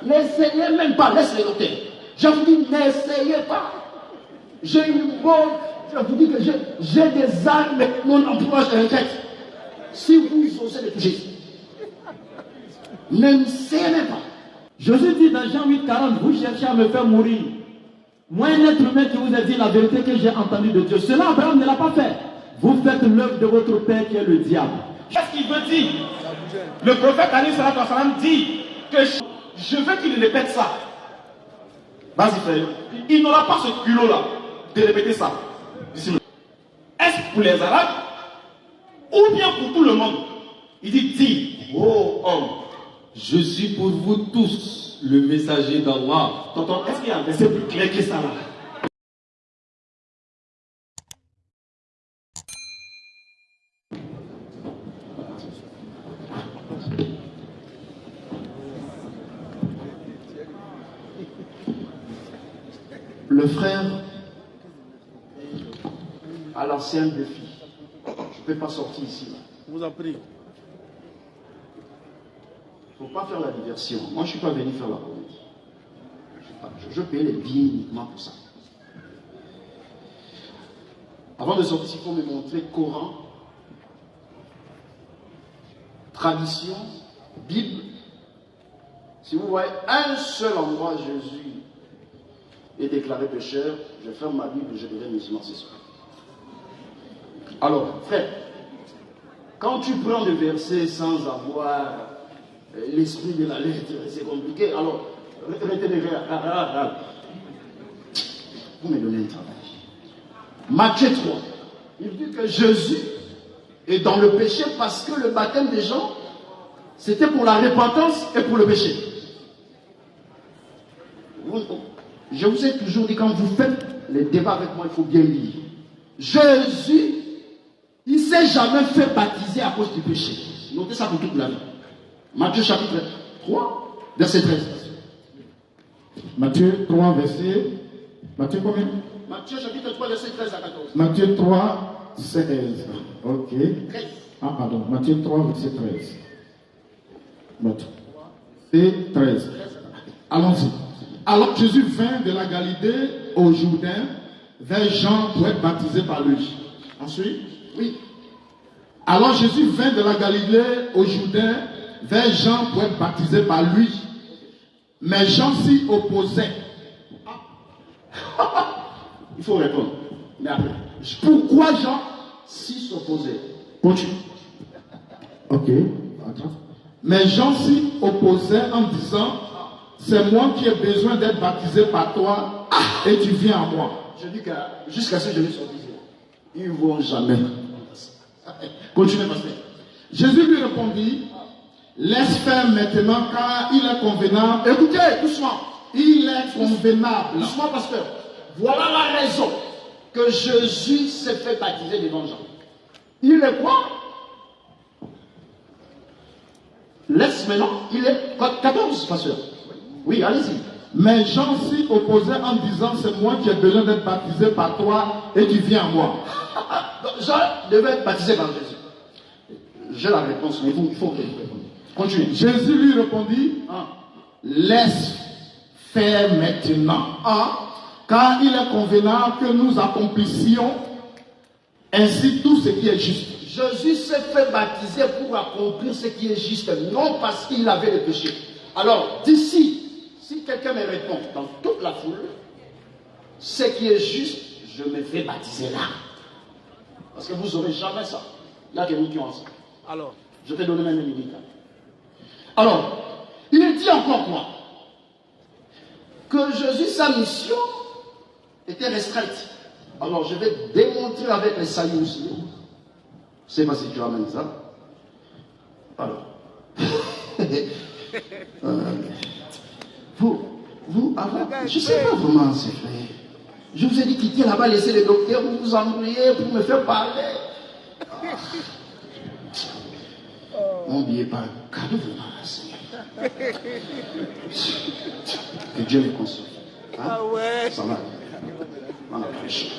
N'essayez même pas, laisse-les noter. Je vous dis, n'essayez pas. J'ai une bonne, je vous dis que j'ai des armes, mon entourage est inquiète. Si vous osez les toucher, n'essayez même pas. Jésus dit dans Jean 8,40, vous cherchez à me faire mourir. Moi, un être humain qui vous a dit la vérité que j'ai entendue de Dieu. Cela, Abraham ne l'a pas fait. Vous faites l'œuvre de votre père qui est le diable. Qu'est-ce qu'il veut dire? Le prophète Ali sallallahu alayhi wa sallam dit que je veux qu'il répète ça. Vas-y frère. Il n'aura pas ce culot-là de répéter ça. Est-ce pour les Arabes ou bien pour tout le monde? Il dit, dis, oh homme, je suis pour vous tous le messager d'Allah. Tonton, est-ce qu'il y a un verset plus clair que ça là? Le frère a lancé un défi. Je ne peux pas sortir ici. Je vous en prie. Il ne faut pas faire la diversion. Moi, je ne suis pas venu faire la comédie. Je paye les billets uniquement pour ça. Avant de sortir, il faut me montrer Coran, tradition, Bible. Si vous voyez un seul endroit Jésus est déclaré pécheur, je ferme ma Bible et je deviens musulman ce soir. Alors, frère, quand tu prends des versets sans avoir l'esprit de la lettre, c'est compliqué. Alors, retenez. Vous me donnez un travail. Matthieu 3, il dit que Jésus est dans le péché parce que le baptême des gens, c'était pour la repentance et pour le péché. Je vous ai toujours dit, quand vous faites les débats avec moi, il faut bien lire. Jésus, il ne s'est jamais fait baptiser à cause du péché. Notez ça pour toute la vie. Matthieu chapitre 3, verset 13. Matthieu 3, verset... Matthieu combien? Matthieu chapitre 3, verset 13 à 14. Matthieu 3, 16. Ok. 13. Ah, pardon. Matthieu 3, verset 13. Matthieu 3, 13. Allons-y. Alors Jésus vint de la Galilée au Jourdain vers Jean pour être baptisé par lui. Ensuite, oui. Alors Jésus vint de la Galilée au Jourdain vers Jean pour être baptisé par lui. Mais Jean s'y opposait. Il faut répondre. Mais après, pourquoi Jean s'y opposait? Continue. Ok. Attends. Mais Jean s'y opposait en disant, c'est moi qui ai besoin d'être baptisé par toi et tu viens à moi. Je dis que jusqu'à ce que je ne sois baptisé, ils ne vont jamais. Continuez, pasteur. Jésus lui répondit, laisse faire maintenant car il est convenable. Écoutez, doucement. Il est convenable. Doucement, pasteur. Voilà la raison que Jésus s'est fait baptiser devant Jean. Il est quoi? Laisse maintenant. Il est 14, pasteur. Oui, allez-y. Mais Jean s'y opposait en disant, c'est moi qui ai besoin d'être baptisé par toi et tu viens à moi. Jean devait être baptisé par Jésus. J'ai la réponse, mais il faut répondre. Continuez. Jésus lui répondit, laisse faire maintenant, car il est convenable que nous accomplissions ainsi tout ce qui est juste. Jésus s'est fait baptiser pour accomplir ce qui est juste, non parce qu'il avait le péché. Alors, d'ici, si quelqu'un me répond dans toute la foule, ce qui est juste, je me fais baptiser là. Parce que vous n'aurez jamais ça. Il y a des gens qui ont ça. Alors, je vais donner même une minute. Alors, il dit encore quoi? Que Jésus, sa mission était restreinte. Alors, je vais démontrer avec les saillies aussi. Je ne sais pas si tu ramènes ça. Alors. Je ne sais pas vraiment, c'est vrai. Je vous ai dit quitter là-bas, laissez les docteurs, vous vous ennuyez pour me faire parler. Mon billet pas un cadeau vraiment, Seigneur. Que Dieu me console. Ah ouais. Ça va. On a prêché.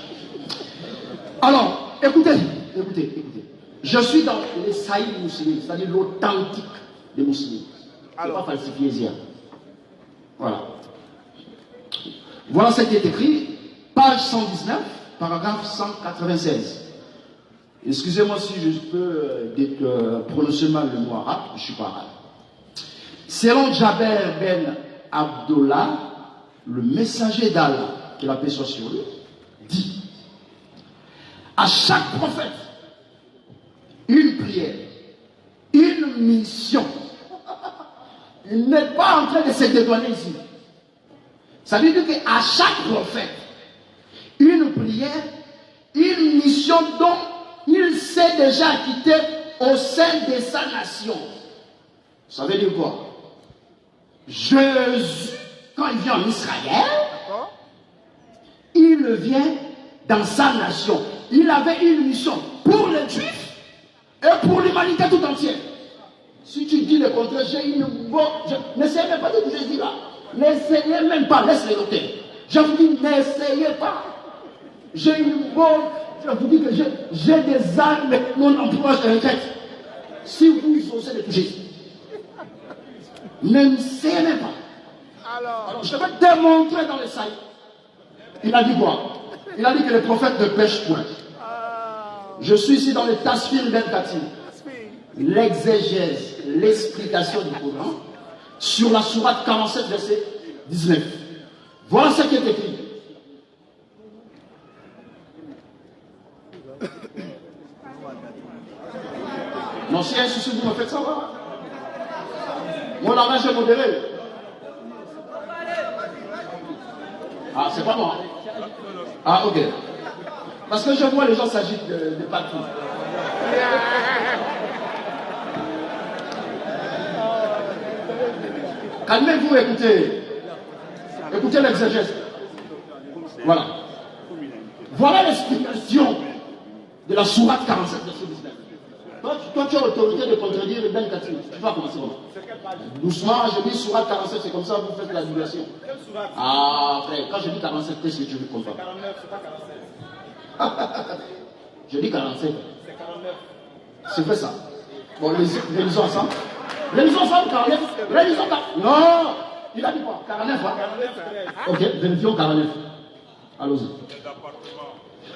Alors, écoutez. Je suis dans les saïds musulmans, c'est-à-dire l'authentique des musulmans. Je ne vais pas falsifier ça. Voilà. Voilà ce qui est écrit, page 119, paragraphe 196. Excusez-moi si je peux prononcer mal le mot arabe, je ne suis pas arabe. Selon Jaber ben Abdullah, le messager d'Allah, que la paix soit sur lui, dit à chaque prophète une prière, une mission. Il n'est pas en train de se dédouaner ici. Ça veut dire qu'à chaque prophète, une prière, une mission dont il s'est déjà acquitté au sein de sa nation. Ça veut dire quoi? Jésus, quand il vient en Israël, il vient dans sa nation. Il avait une mission pour les Juifs et pour l'humanité tout entière. Si tu dis le contraire, j'ai une bonne... N'essayez même pas de toucher là. N'essayez même pas, laisse les noter. Je vous dis, n'essayez pas. J'ai une bonne... Je vous dis que j'ai des armes, mais mon entourage est inquiète. Si vous osez les toucher, n'essayez même pas. Alors, je vais démontrer dans les sailles. Il a dit quoi? Il a dit que les prophètes ne pêchent point. Je suis ici dans les Tasfir Ben Katim. L'exégèse, l'explication du Coran sur la sourate 47, verset 19. Voilà ce qui est écrit. Non, si il y a un souci, vous me faites savoir. Mon langage est modéré. Ah, c'est pas moi. Ah, ok. Parce que je vois les gens s'agitent de partout. Calmez-vous, écoutez. Écoutez l'exégèse. Voilà. Voilà l'explication de la sourate 47, verset 19. Toi, tu as l'autorité de contredire le Ben Katim. Tu vas commencer comment? Doucement, je dis sourate 47, c'est comme ça vous faites la divulgation. Ah, frère, quand je dis 47, qu'est-ce que tu veux comprendre? 49, c'est pas 47. Je dis 47. C'est 49. C'est vrai ça. Bon, réalisons ensemble. Réalisons ensemble, 49. Réalisons 49. Non! Il a dit quoi? 49, hein? 49, ok, vérifions 49. Allons-y.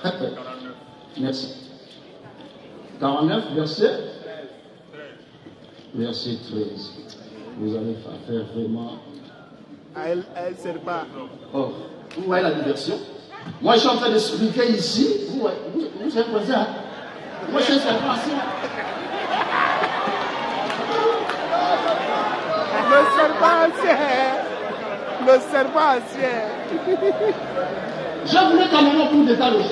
49. Merci. 49, verset 13. Vous allez faire vraiment... Elle ne sert pas. Oh, vous voyez la diversion? Moi, je suis en train d'expliquer ici. Vous êtes présent, hein? Moi, je suis simplement assis. Le serpent ancien. Le serpent ancien. Je voulais quand même pour détailler.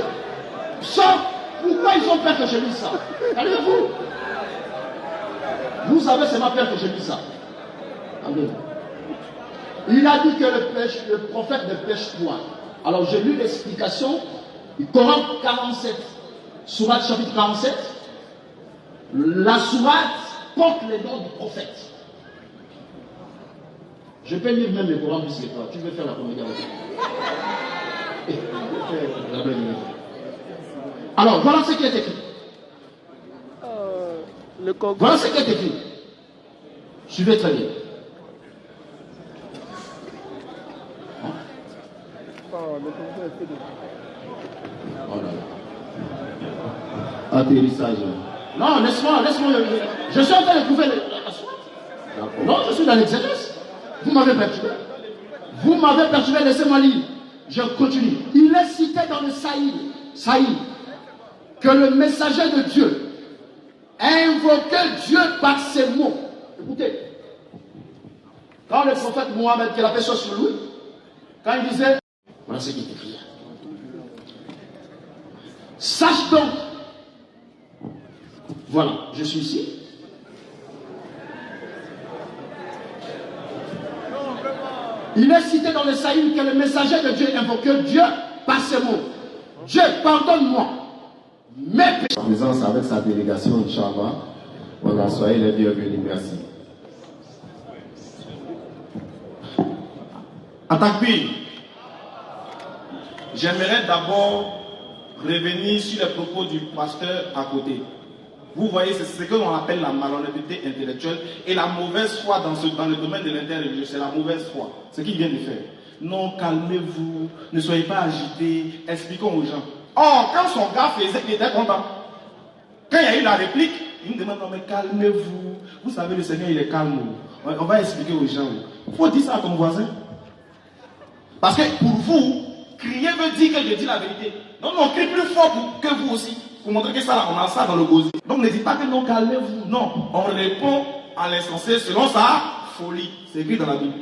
Sauf pourquoi ils ont peur que je lise ça? Allez-vous? Vous savez, c'est ma peur que je lis ça. Amen. Il a dit que le prophète ne pêche point. Alors j'ai lu l'explication du Coran 47, sourate chapitre 47. La sourate porte les noms du prophète. Je peux lire même le Coran plus que toi. Tu veux faire la comédie avec moi? Alors voilà ce qui est écrit. Voilà ce qui est écrit. Suivez très bien. Oh là là. Atterrissage. Non, laisse-moi. Je suis en train de trouver la sourate. Non, je suis dans l'exégèse. Vous m'avez perturbé. Laissez-moi lire. Je continue. Il est cité dans le Saïd, que le messager de Dieu a invoqué Dieu par ses mots. Écoutez. Quand le prophète Mohammed, que la paix soit sur lui, quand il disait, voilà ce qui est écrit. Sache donc, voilà, je suis ici. Il est cité dans le Saïd que le messager de Dieu invoquait Dieu par ses mots. Dieu, pardonne-moi mes péchés. En présence avec sa délégation, Inch'Allah, on a soyez les bienvenus. Merci. Atakbir, j'aimerais d'abord revenir sur les propos du pasteur à côté. Vous voyez, c'est ce que l'on appelle la malhonnêteté intellectuelle et la mauvaise foi dans le domaine de l'interreligieux. C'est la mauvaise foi. Ce qu'il vient de faire. Non, calmez-vous, ne soyez pas agités, expliquons aux gens. Or, quand son gars faisait, il était content. Quand il y a eu la réplique, il me demande, non mais calmez-vous. Vous savez, le Seigneur, il est calme. On va expliquer aux gens. Il faut dire ça à ton voisin. Parce que pour vous, crier veut dire que je dis la vérité. Non, on crie plus fort que vous aussi. Pour montrer que ça, là, on a ça dans le gosier. Donc ne dites pas que non, calmez-vous. Non, on répond à l'insensé selon sa folie. C'est écrit dans la Bible.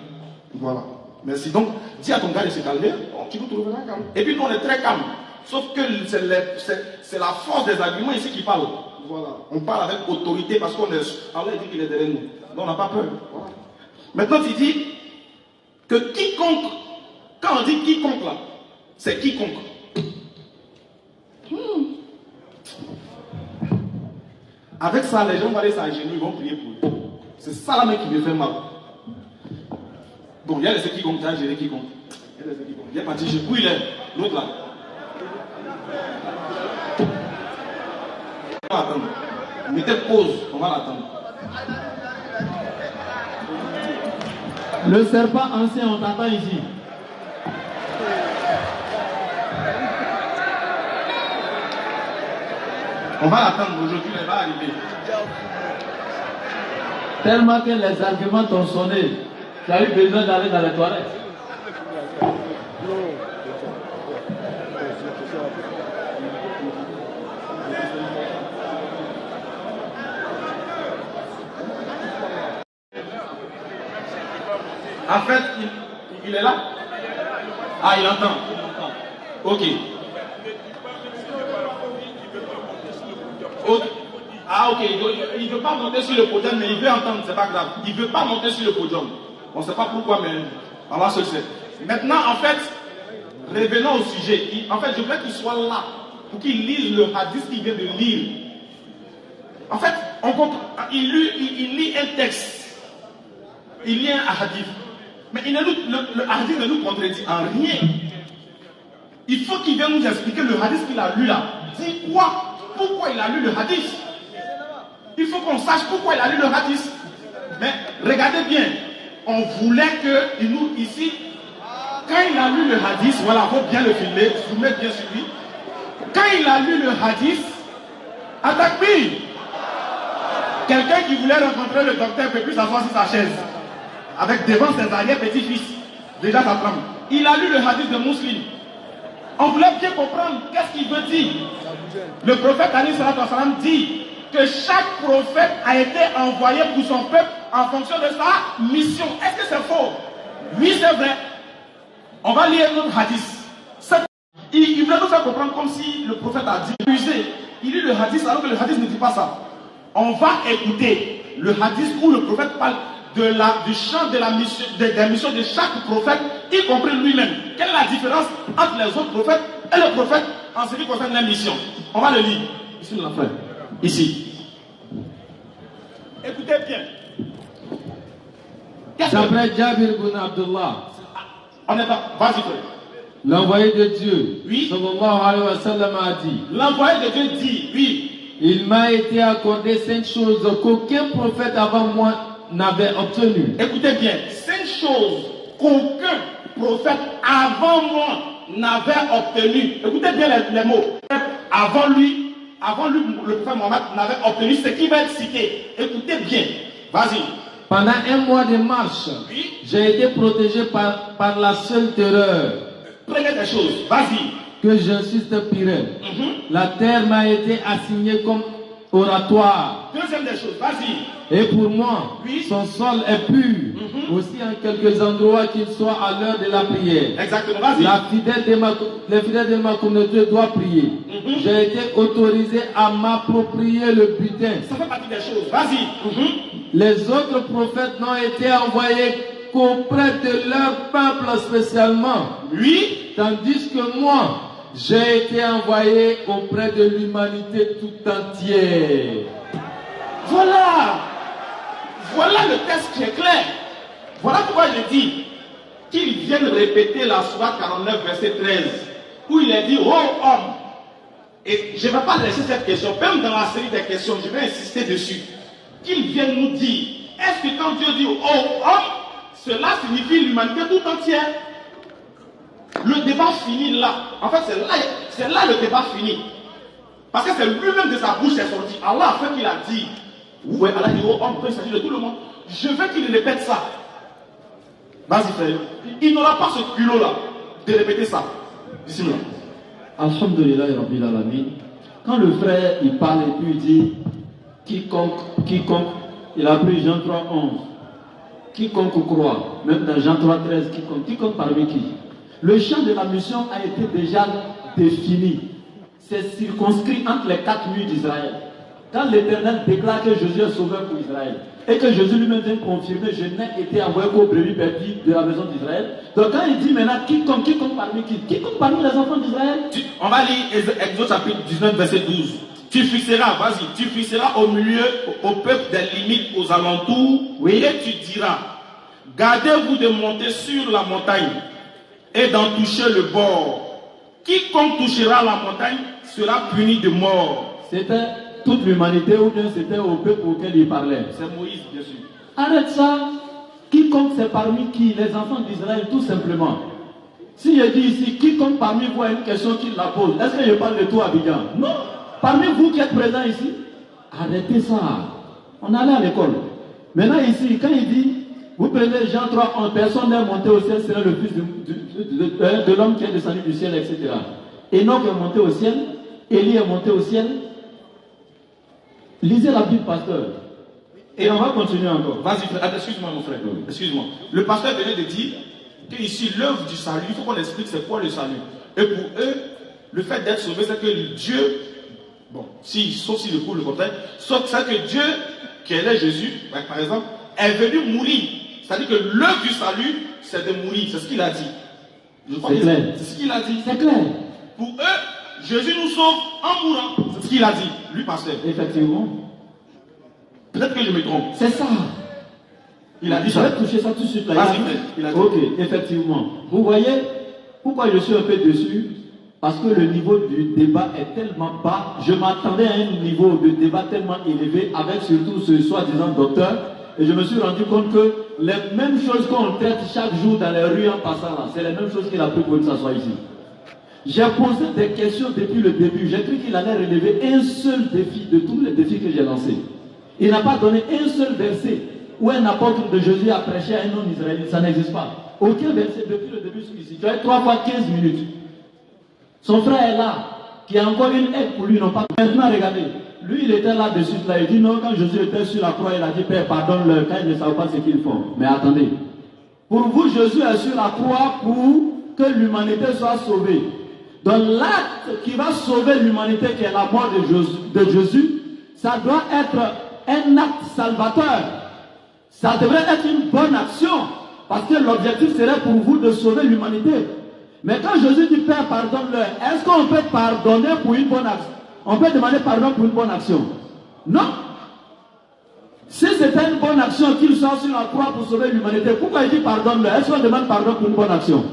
Voilà. Merci. Donc, dis à ton gars de se calmer, tu nous trouveras calme. Et puis nous, on est très calme. Sauf que c'est la force des arguments ici qui parle. Voilà. On parle avec autorité parce qu'on est... Allah dit qu'il est derrière nous. Donc on n'a pas peur. Voilà. Maintenant, tu dis que quiconque, quand on dit quiconque là, c'est quiconque. Avec ça, les gens vont aller s'agenouiller, ils vont prier pour eux. C'est ça là même qui me fait mal. Bon, il y a les quiconque, il y a les quiconque. Il y a les quiconque. Il y a parti, je où il est? L'autre là. On va attendre. Mettez pause, on va l'attendre. Le serpent ancien, on t'attend ici. On va l'attendre, aujourd'hui il va arriver. Tellement que les arguments t'ont sonné, tu as eu besoin d'aller dans les toilettes. En fait, il est là. Ah, il entend. Ok. Okay. Ah, ok. Il ne veut pas monter sur le podium, mais il veut entendre, c'est pas grave. Il ne veut pas monter sur le podium. On ne sait pas pourquoi, mais Allah seul sait. Maintenant, en fait, revenons au sujet. En fait, je voudrais qu'il soit là pour qu'il lise le hadith qu'il vient de lire. En fait, on comprend, il lit un texte. Il lit un hadith. Mais le hadith ne nous contredit en rien. Il faut qu'il vienne nous expliquer le hadith qu'il a lu là. Dis quoi? Pourquoi il a lu le hadith? Il faut qu'on sache pourquoi il a lu le hadith. Mais regardez bien, on voulait que nous, ici, quand il a lu le hadith, voilà, il faut bien le filmer, vous mettez bien sur lui. Quand il a lu le hadith, attaque-lui. Quelqu'un qui voulait rencontrer le docteur ne peut plus s'asseoir sur sa chaise. Avec devant ses arrière-petits-fils. Déjà ça tremble. Il a lu le hadith de Muslim. On voulait bien comprendre qu'est-ce qu'il veut dire. Le prophète Ali sallallahu alayhi wa sallam dit que chaque prophète a été envoyé pour son peuple en fonction de sa mission. Est-ce que c'est faux? Oui, c'est vrai. On va lire notre hadith. Il voulait nous faire comprendre comme si le prophète a dit. Il lit le hadith alors que le hadith ne dit pas ça. On va écouter le hadith où le prophète parle du champ de la mission, des missions de chaque prophète, y compris lui-même. Quelle est la différence entre les autres prophètes et le prophète en ce qui concerne la mission? On va le lire. Ici, mon frère. Ici. Écoutez bien. D'après Jabir ibn Abdullah, On est pas. Vas-y, frère. l'envoyé de Dieu, Oui. sallallahu alayhi wa sallam, a dit: L'envoyé de Dieu dit, oui. il m'a été accordé 5 choses qu'aucun prophète avant moi n'avait obtenues. Écoutez bien, 5 choses qu'aucun prophète avant moi n'avait obtenues. Écoutez bien les mots. Avant lui, le prophète Mohammed n'avait obtenu ce qui va être cité. Écoutez bien. Vas-y. Pendant un mois de marche, Oui. j'ai été protégé par la seule terreur. Première des choses. Vas-y. Que j'insiste pire. La terre m'a été assignée comme oratoire. Deuxième des choses. Vas-y. Et pour moi, Oui. son sol est pur. Aussi en quelques endroits qu'il soit à l'heure de la prière. Exactement. Vas-y. Les fidèles de ma communauté doivent prier. J'ai été autorisé à m'approprier le butin. Ça fait partie des choses. Vas-y. Les autres prophètes n'ont été envoyés qu'auprès de leur peuple spécialement. Oui. Tandis que moi, j'ai été envoyé auprès de l'humanité tout entière. Voilà. Voilà le texte qui est clair. Voilà pourquoi je dis qu'ils viennent répéter la sourate 49, verset 13, où il est dit: ô homme, Et je ne vais pas laisser cette question, même dans la série des questions, je vais insister dessus. Qu'ils viennent nous dire, est-ce que quand Dieu dit oh homme, cela signifie l'humanité tout entière? Le débat finit là. En fait, c'est là le débat finit. Parce que c'est lui-même de sa bouche est sorti. Allah a fait qu'il a dit, ouais, Allah dit oh homme, il s'agit de tout le monde. Je veux qu'il répète ça. Vas-y frère. Il n'aura pas ce culot-là de répéter ça. Bismillah. Alhamdulillah Rabbil Alamin. Quand le frère il parle et puis il dit quiconque, il a pris Jean 3, 11. Quiconque croit, même dans Jean 3, 13, quiconque parmi qui. Le champ de la mission a été déjà défini. C'est circonscrit entre les 4 murs d'Israël. Quand l'Éternel déclare que Jésus est sauveur pour Israël, et que Jésus lui-même vient confirmer, je n'ai été envoyé qu'aux brebis perdues de la maison d'Israël. Donc quand il dit maintenant quiconque parmi qui? Quiconque parmi les enfants d'Israël? On va lire Exode chapitre 19, verset 12. Tu fixeras au milieu, au peuple des limites, aux alentours, oui. Et tu diras, gardez-vous de monter sur la montagne et d'en toucher le bord. Quiconque touchera la montagne sera puni de mort. C'était toute l'humanité ou bien c'était au peuple auquel il parlait? C'est Moïse, bien sûr. Arrête ça. Quiconque c'est parmi qui? Les enfants d'Israël, tout simplement. Si je dis ici, quiconque parmi vous a une question qu'il la pose, est-ce que je parle de tout Abidjan? Non. Parmi vous qui êtes présents ici, arrêtez ça. On allait à l'école. Maintenant ici, quand il dit, vous prenez Jean 3, en personne n'est monté au ciel, c'est le fils de l'homme qui est descendu du ciel, etc. Enoch est monté au ciel, Élie est monté au ciel. Lisez la Bible, pasteur. Et on va continuer encore. Vas-y, excuse-moi mon frère. Excuse-moi. Le pasteur venait de dire que ici, l'œuvre du salut, il faut qu'on explique c'est quoi le salut. Et pour eux, le fait d'être sauvé, c'est que Dieu, bon, sauf si le coup le contraire, sauf c'est que Dieu, qui est Jésus, par exemple, est venu mourir. C'est-à-dire que l'œuvre du salut, c'est de mourir. C'est ce qu'il a dit. C'est clair. C'est ce qu'il a dit. C'est clair. Pour eux, Jésus nous sauve en mourant. C'est ce qu'il a dit, lui, pasteur. Effectivement. Peut-être que je me trompe. C'est ça. Il a dit ça. Je vais toucher ça tout de suite. Là. Il a dit. Ok, effectivement. Vous voyez pourquoi je suis un peu dessus? Parce que le niveau du débat est tellement bas. Je m'attendais à un niveau de débat tellement élevé avec surtout ce soi-disant docteur. Et je me suis rendu compte que les mêmes choses qu'on traite chaque jour dans les rues en passant là, c'est les mêmes choses qu'il a pris pour que ça soit ici. J'ai posé des questions depuis le début. J'ai cru qu'il allait relever un seul défi de tous les défis que j'ai lancés. Il n'a pas donné un seul verset où un apôtre de Jésus a prêché à un non-israélite. Ça n'existe pas. Aucun verset depuis le début jusqu'ici. Tu as 3 fois 15 minutes. Son frère est là, qui a encore une aide pour lui. Non pas. Maintenant, regardez. Lui, il était là-dessus. Là. Il dit non, quand Jésus était sur la croix, il a dit Père, pardonne-leur, quand ils ne savent pas ce qu'ils font. Mais attendez. Pour vous, Jésus est sur la croix pour que l'humanité soit sauvée. Donc l'acte qui va sauver l'humanité, qui est la mort de Jésus, ça doit être un acte salvateur. Ça devrait être une bonne action. Parce que l'objectif serait pour vous de sauver l'humanité. Mais quand Jésus dit Père, pardonne-leur, est-ce qu'on peut pardonner pour une bonne action? On peut demander pardon pour une bonne action? Non. Si c'était une bonne action qu'il soit sur la croix pour sauver l'humanité, pourquoi il dit pardonne-leur? Est-ce qu'on demande pardon pour une bonne action?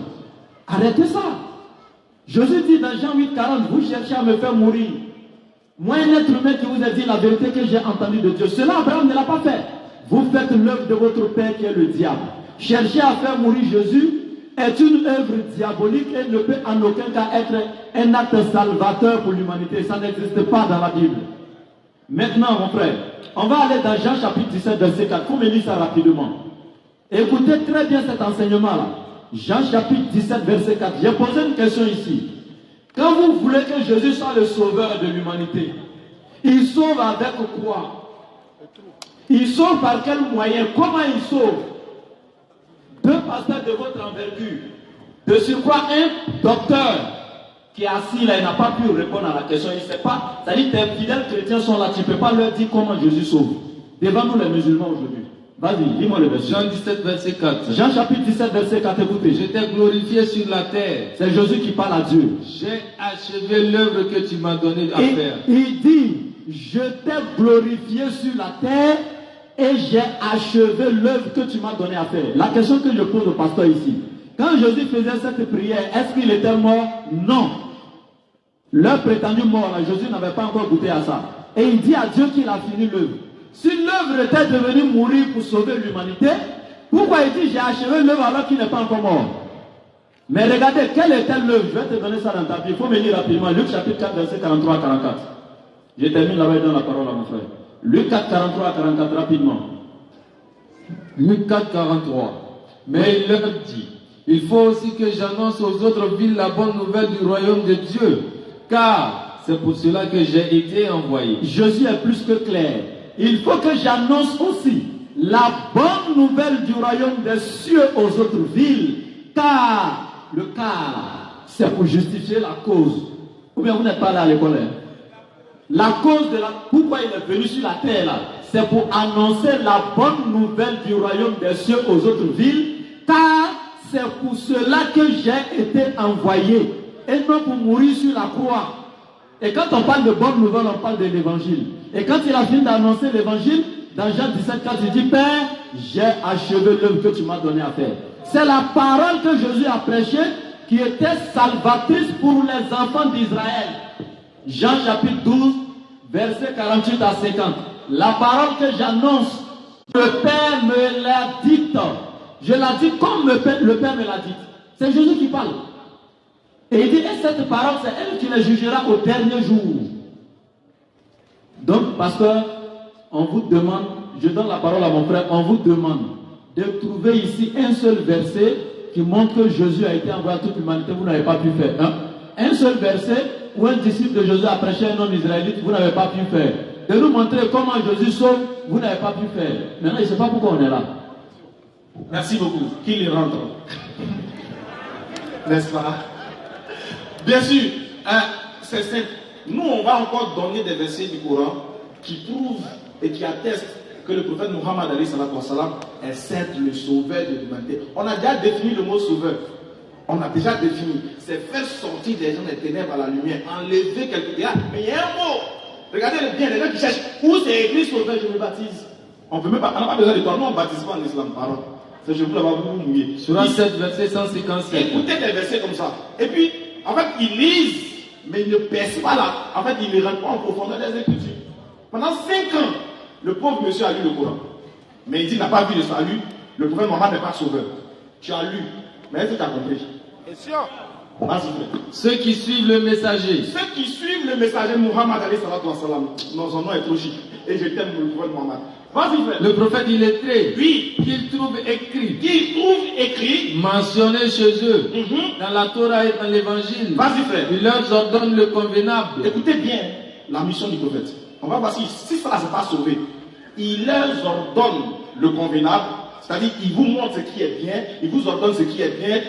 Arrêtez ça. Jésus dit dans Jean 8, 40, vous cherchez à me faire mourir. Moi, un être humain qui vous a dit la vérité que j'ai entendue de Dieu. Cela, Abraham ne l'a pas fait. Vous faites l'œuvre de votre père qui est le diable. Chercher à faire mourir Jésus est une œuvre diabolique et ne peut en aucun cas être un acte salvateur pour l'humanité. Ça n'existe pas dans la Bible. Maintenant, mon frère, on va aller dans Jean chapitre 17, verset 4. Vous me lisez ça rapidement. Écoutez très bien cet enseignement-là. Jean chapitre 17, verset 4. J'ai posé une question ici. Quand vous voulez que Jésus soit le sauveur de l'humanité, il sauve avec quoi? Il sauve par quel moyen? Comment il sauve? 2 pasteurs de votre envergure. De surcroît, un docteur qui est assis là, il n'a pas pu répondre à la question. Il ne sait pas. C'est-à-dire que tes fidèles chrétiens sont là. Tu ne peux pas leur dire comment Jésus sauve. Devant nous les musulmans aujourd'hui. Vas-y, dis-moi le verset. Jean 17, verset 4. Jean chapitre 17, verset 4, écoutez. Je t'ai glorifié sur la terre. C'est Jésus qui parle à Dieu. J'ai achevé l'œuvre que tu m'as donnée à faire. Il dit, je t'ai glorifié sur la terre et j'ai achevé l'œuvre que tu m'as donnée à faire. La question que je pose au pasteur ici. Quand Jésus faisait cette prière, est-ce qu'il était mort? Non. Leur prétendu mort, là, Jésus n'avait pas encore goûté à ça. Et il dit à Dieu qu'il a fini l'œuvre. Si l'œuvre était devenue mourir pour sauver l'humanité, pourquoi il dit j'ai achevé l'œuvre alors qu'il n'est pas encore mort? Mais regardez, quelle était l'œuvre? Je vais te donner ça dans ta Bible. Il faut me lire rapidement. Luc chapitre 4, verset 43 à 44. Je termine là-bas et donne la parole à mon frère. Luc 4, 43 à 44, rapidement. Luc 4, 43. Mais il leur dit, il faut aussi que j'annonce aux autres villes la bonne nouvelle du royaume de Dieu, car c'est pour cela que j'ai été envoyé. Jésus est plus que clair. Il faut que j'annonce aussi la bonne nouvelle du royaume des cieux aux autres villes, car le cas, c'est pour justifier la cause. Ou bien vous n'êtes pas là à l'école. La cause de la... Pourquoi il est venu sur la terre là? C'est pour annoncer la bonne nouvelle du royaume des cieux aux autres villes, car c'est pour cela que j'ai été envoyé, et non pour mourir sur la croix. Et quand on parle de bonne nouvelle, on parle de l'évangile. Et quand il a fini d'annoncer l'évangile, dans Jean 17, quand il dit, Père, j'ai achevé l'œuvre que tu m'as donné à faire. C'est la parole que Jésus a prêchée qui était salvatrice pour les enfants d'Israël. Jean chapitre 12, verset 48 à 50. La parole que j'annonce, le Père me l'a dite. Je l'ai dit comme le Père me l'a dit. C'est Jésus qui parle. Et il dit, et cette parole, c'est elle qui les jugera au dernier jour. Donc, pasteur, on vous demande, je donne la parole à mon frère, on vous demande de trouver ici un seul verset qui montre que Jésus a été envoyé à toute l'humanité, vous n'avez pas pu faire. Hein? Un seul verset où un disciple de Jésus a prêché un homme israélite, vous n'avez pas pu faire. De nous montrer comment Jésus sauve, vous n'avez pas pu faire. Maintenant, je ne sais pas pourquoi on est là. Merci beaucoup. Qu'il y rentre. N'est-ce pas? Bien sûr, c'est simple. Nous, on va encore donner des versets du Coran qui prouvent et qui attestent que le prophète Muhammad est certes le sauveur de l'humanité. On a déjà défini le mot sauveur. On a déjà défini. C'est faire sortir des gens des ténèbres à la lumière, enlever quelque chose. Mais il y a un mot. Regardez bien, les gens qui cherchent où c'est écrit sauveur, je me baptise. On n'a pas besoin de toi. Nous, on ne baptise pas en islam, pardon. C'est je vous l'avais vous mouiller. Surah 7, verset 157. Écoutez des versets comme ça. Et puis, en fait, ils lisent, mais ils ne percent pas là. En fait, ils ne rentrent pas en profondeur des Écritures. Pendant 5 ans, le pauvre monsieur a lu le Coran. Mais il dit, il n'a pas vu le salut. Le prophète Mohammed n'est pas sauveur. Tu as lu. Mais est-ce que tu as compris? Bien sûr. Ceux qui suivent le messager. Ceux qui suivent le messager Muhammad, non, son nom est trop chic. Et je t'aime le prophète Mohammed. Vas-y, frère. Le prophète illettré. Oui. Qu'il trouve écrit. Qu'il trouve écrit. Mentionné chez eux. Dans la Torah et dans l'évangile. Vas-y, frère. Il leur ordonne le convenable. Écoutez bien la mission du prophète. On va voir si ça ne s'est pas sauvé. Il leur ordonne le convenable. C'est-à-dire, il vous montre ce qui est bien, il vous ordonne ce qui est bien.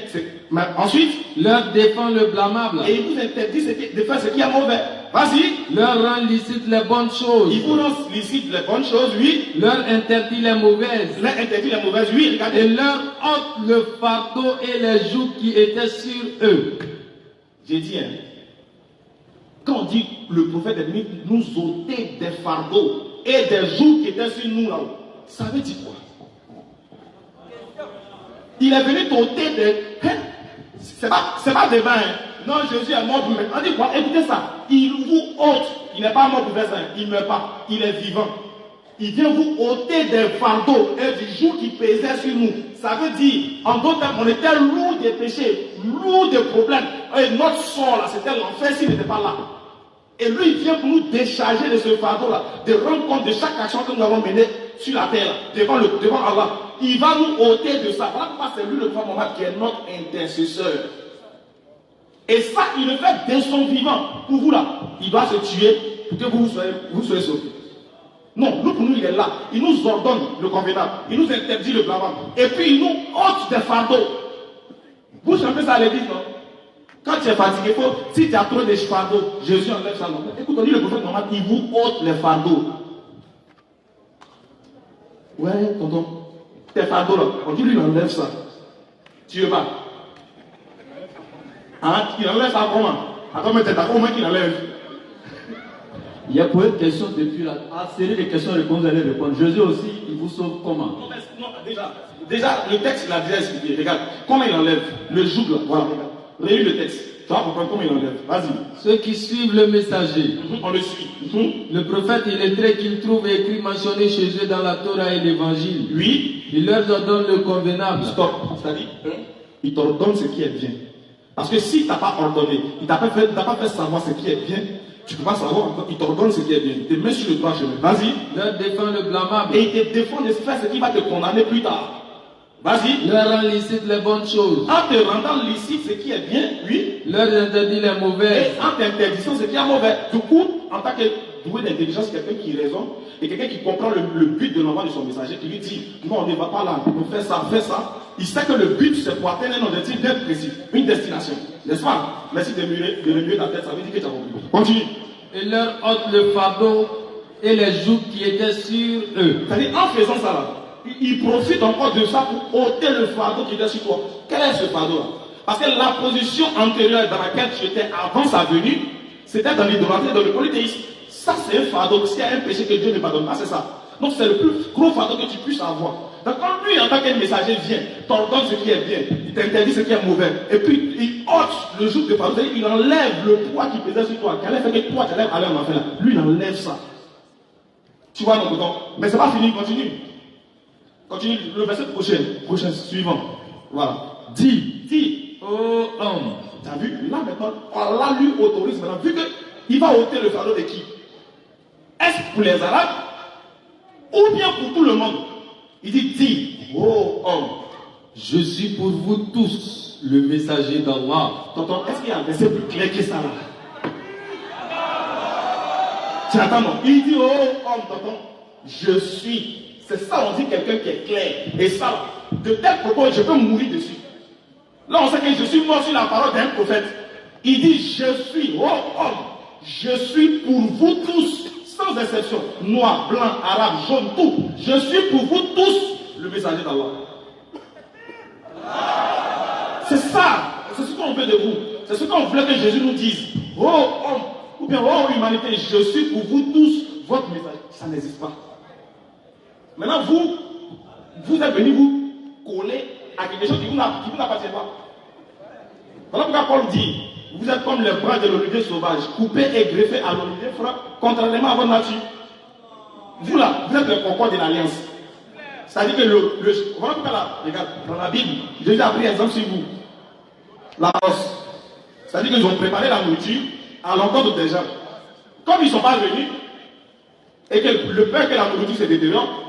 Mais ensuite, leur défend le blâmable. Et il vous interdit de faire ce qui est mauvais. Vas-y. Leur rend licite les bonnes choses. Il vous rend licite les bonnes choses, oui. Leur interdit les mauvaises. Leur interdit les mauvaises, oui. Regardez. Et leur ôte le fardeau et les jougs qui étaient sur eux. J'ai dit, hein, quand on dit le prophète est venu nous ôter des fardeaux et des jougs qui étaient sur nous là-haut, ça veut dire quoi? Il est venu t'ôter des... Hein? C'est pas des mains. Non, Jésus est mort pour me... On dit quoi? Écoutez ça. Il vous ôte. Il n'est pas mort pour faire ça. Il ne meurt pas. Il est vivant. Il vient vous ôter des fardeaux et du joug qui pesait sur nous. Ça veut dire, en d'autres termes, on était lourd des péchés, lourd des problèmes. Et notre sort là, c'était l'enfer s'il n'était pas là. Et lui, il vient pour nous décharger de ce fardeau-là, de rendre compte de chaque action que nous avons menée sur la terre, devant Allah. Il va nous ôter de ça. Voilà pourquoi c'est lui le prophète Mohammed qui est notre intercesseur. Et ça, il le fait dès son vivant. Pour vous là, il doit se tuer pour que vous soyez sauvés. Non, nous, pour nous, il est là. Il nous ordonne le convenable. Il nous interdit le blâmable. Et puis, il nous ôte des fardeaux. Vous chantez ça à l'église, non? Quand tu es fatigué, si tu as trop de fardeaux, Jésus enlève ça. Non? Écoute, on dit le prophète Mohammed, il vous ôte les fardeaux. Ouais, tonton. Tes fardeaux là, on dit lui, il enlève ça. Tu veux pas? Hein? Il enlève ça comment? Attends, mais t'es d'accord, comment qu'il enlève? Il y a pour une question depuis la série de questions-réponses, vous allez répondre. Jésus aussi, il vous sauve comment? Non, déjà, le texte, il a déjà expliqué. Regarde, comment il enlève le joug là? Voilà, regarde. Relis le texte. Tu vas comprendre comment il enlève. Vas-y. Ceux qui suivent le messager. On le suit. Le prophète illettré qu'ils trouvent écrit mentionné chez eux dans la Torah et l'Évangile. Oui. Il leur ordonne le convenable. Stop. C'est-à-dire, il t'ordonne ce qui est bien. Parce que si tu n'as pas ordonné, il t'a pas fait savoir ce qui est bien, tu ne peux pas savoir. Il t'ordonne ce qui est bien. Il te met sur le droit chemin. Vas-y. Leur défend le blâmable. Et il te défend de faire ce qui va te condamner plus tard. Vas-y. Leur rend licite les bonnes choses. En te rendant licite ce qui est bien, oui. Leur interdit les mauvaises. Et en t'interdisant ce qui est mauvais. Du coup, en tant que doué d'intelligence, quelqu'un qui raisonne et quelqu'un qui comprend le but de l'envoi de son messager, qui lui dit non, on ne va pas là, on fait ça, il sait que le but c'est pour atteindre un objectif bien précis, une destination. N'est-ce pas? Merci de remuer ta tête, ça veut dire que tu as compris. Continue. Et leur ôte le fardeau et les jougs qui étaient sur eux. C'est-à-dire, en faisant ça là, il profite encore de ça pour ôter le fardeau qui était sur toi. Quel est ce fardeau là? Parce que la position antérieure dans laquelle tu étais avant sa venue, c'était dans l'idolâtrie, dans le polythéisme. Ça, c'est un fardeau. S'il y a un péché que Dieu ne pardonne pas, c'est ça. Donc, c'est le plus gros fardeau que tu puisses avoir. Donc, quand lui, en tant que messager, vient, t'ordonne ce qui est bien, il t'interdit ce qui est mauvais, et puis il ôte le joug de fardeau, il enlève le poids qui pesait sur toi, qui allait faire que toi, tu allais aller en enfer. Lui, il enlève ça. Tu vois, donc, mais c'est pas fini, continue. Continue, le verset prochain, suivant. Voilà. Dis, ô homme. Tu as vu, là maintenant, Allah lui autorise maintenant, vu qu'il va ôter le fardeau de qui? Est-ce pour les Arabes ou bien pour tout le monde? Il dit, dis, ô homme. Je suis pour vous tous le messager d'Allah. Tonton, est-ce qu'il y a un verset plus clair que ça là? Tu attends, non? Il dit, ô homme, tonton, je suis. C'est ça, on dit quelqu'un qui est clair. Et ça, de tel propos, je peux mourir dessus. Là, on sait que je suis mort sur la parole d'un prophète. Il dit, je suis, oh homme, je suis pour vous tous, sans exception, noir, blanc, arabe, jaune, tout. Je suis pour vous tous le messager d'Allah. C'est ça, c'est ce qu'on veut de vous. C'est ce qu'on voulait que Jésus nous dise. Oh homme, ou bien oh humanité, je suis pour vous tous votre messager. Ça n'existe pas. Maintenant, vous êtes venus vous coller à quelque chose qui vous n'appartient pas. Voilà pourquoi Paul dit, vous êtes comme les branches de l'olivier sauvage, coupés et greffés à l'olivier franc, contrairement à votre nature. Vous là, vous êtes le concord de l'alliance. C'est-à-dire que voilà pourquoi là, regarde, dans la Bible, Jésus a pris exemple sur vous. La hausse. C'est-à-dire qu'ils ont préparé la nourriture à l'encontre des gens. Comme ils ne sont pas venus, et que le peur que la nourriture se détériore,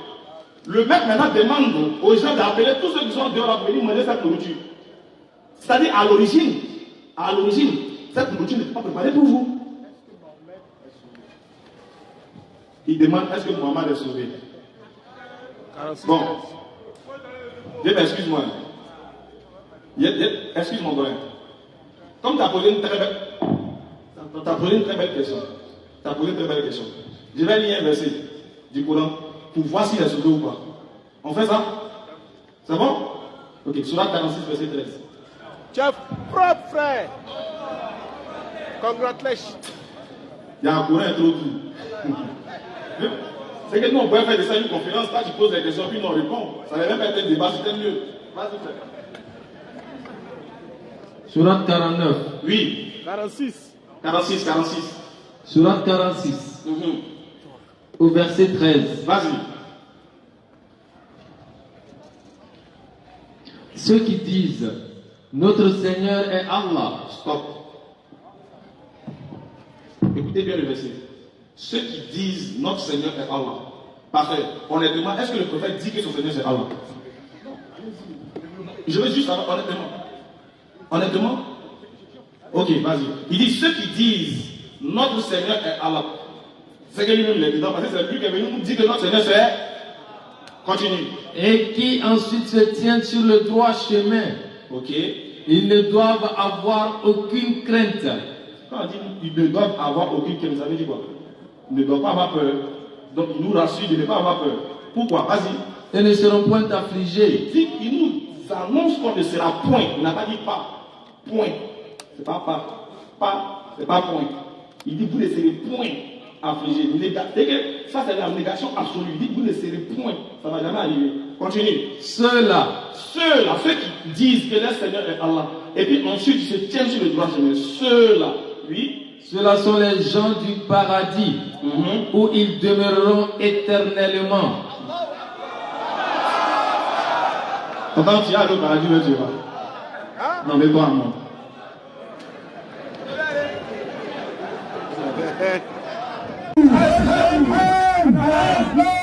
le maître maintenant demande aux gens d'appeler tous ceux qui sont dehors à venir manger cette nourriture. C'est-à-dire à l'origine, cette nourriture n'est pas préparée pour vous. Il demande, est-ce que Mohamed est sauvé? Bon. Excuse-moi. Excuse-moi, Goyen. Comme tu as posé une très belle question. Je vais lire un verset du Coran pour voir s'il est sauvé ou pas. On fait ça? C'est bon? Ok, Surat 46, verset 13. Tu es propre, frère. Congratulations. Il y a un Coran introduit. C'est que nous, on pourrait faire de ça une conférence. Là, tu poses des questions, puis on répond. Ça n'allait même pas être un débat, c'était mieux. Vas-y, frère. Surat 49. Oui. 46. Surat 46. Au verset 13. Vas-y. Ceux qui disent notre Seigneur est Allah. Stop. Écoutez bien le verset. Ceux qui disent notre Seigneur est Allah. Parfait. Honnêtement, est-ce que le prophète dit que son Seigneur c'est Allah? Je veux juste savoir honnêtement. Ok, vas-y. Il dit ceux qui disent notre Seigneur est Allah. C'est que lui-même est dedans, parce que c'est lui qui est venu nous dire que notre Seigneur c'est. Continue. Et qui ensuite se tiennent sur le droit chemin. Ok. Ils ne doivent avoir aucune crainte. Quand on dit ils ne doivent avoir aucune crainte, ça veut dire quoi? Ils ne doivent pas avoir peur. Donc il nous rassure de ne pas avoir peur. Pourquoi? Vas-y. Et ne seront point affligés. Il nous annonce qu'on ne sera point. Il n'a pas dit pas. Point. C'est pas pas. Pas, c'est pas point. Il dit vous ne serez point affligés. Ça c'est la négation absolue. Il dit vous ne serez point. Ça ne va jamais arriver. Continue. Ceux-là, Ceux-là, ceux qui disent que leur Seigneur est Allah, et puis ensuite ils se tiennent sur le droit chemin. Ceux-là, oui. ceux-là sont les gens du paradis où ils demeureront éternellement. Quand tu as le paradis, là tu vas. Non, mais toi, moi. Hey, hey, hey, hey, hey.